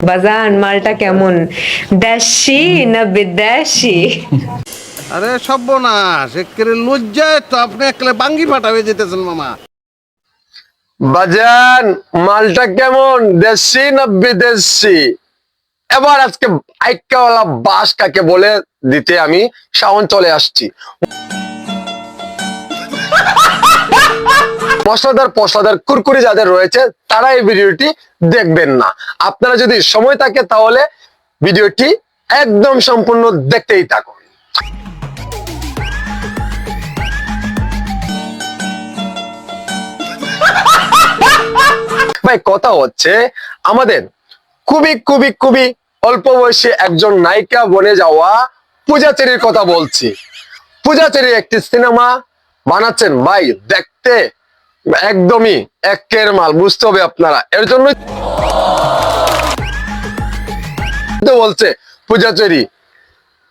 বাজান মালটা কেমন, দেশি না বিদেশি? আরে সর্বনাশ, একেবারে লজ্জায় তো আপনি একলে বাঙ্গি ফাটা হয়ে যেতেছেন মামা। বাজান মালটা কেমন, দেশি না বিদেশি? এবার আজকে আইকাওয়ালা বাস কাকে বলে দিতে আমি শাওন চলে আসছি। মশলাদার কুরকুরি যাদের রয়েছে তারা এই ভিডিওটি দেখবেন না। আপনারা যদি সময় থাকে তাহলে ভিডিওটি একদম সম্পূর্ণ দেখতেই থাকুন। ভাই কথা হচ্ছে আমাদের খুবই খুবই খুবই অল্প বয়সে একজন নায়িকা বনে যাওয়া পূজাচেরির কথা বলছি। পূজাচেরি একটি সিনেমা বানাচ্ছেন ভাই, দেখতে একদমই একের মাল, বুঝতে হবে আপনারা। এর জন্য বলছে পূজাচেরি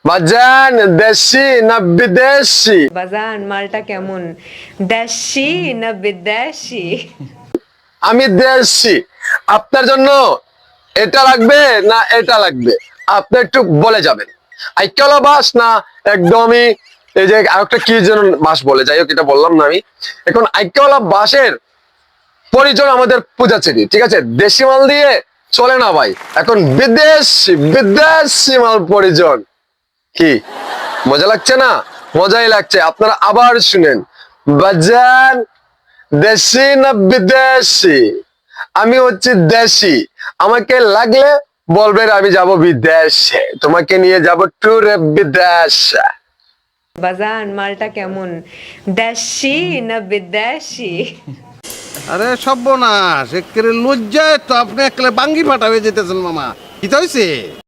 বাজান দেশি না বিদেশি? বাজান মালটা কেমন, দেশি না বিদেশি? আমি দেশি। আপনার জন্য এটা লাগবে না এটা লাগবে, আপনি একটু বলে যাবেন। আইকালা বাস না একদমই এই যে আরেকটা কি যেন বাস বলে, যাই হোক এটা বললাম না আমি। এখন আইকালা বাসের পরিজন আমাদের পূজাচেরি, ঠিক আছে? দেশি মাল দিয়ে চলে না ভাই, এখন বিদেশি বিদেশি মাল পরিজন। কি মজা লাগছে না? মজাই লাগছে। আপনারা আবার শুনেন, বাজান দেশি না বিদেশি? আমি হচ্ছে দেশি। আমাকে লাগলে বলবেন, আমি যাব বিদেশে, তোমাকে নিয়ে যাব ট্যুরে বিদেশে। বাজান মালটা কেমন, দেশি না বিদেশি? আরে সর্বনাশ, একেবারে লজ্জায় তো আপনি একলে বাঙ্গি ফাটা হয়ে যেতেছেন মামা। কি হয়েছে?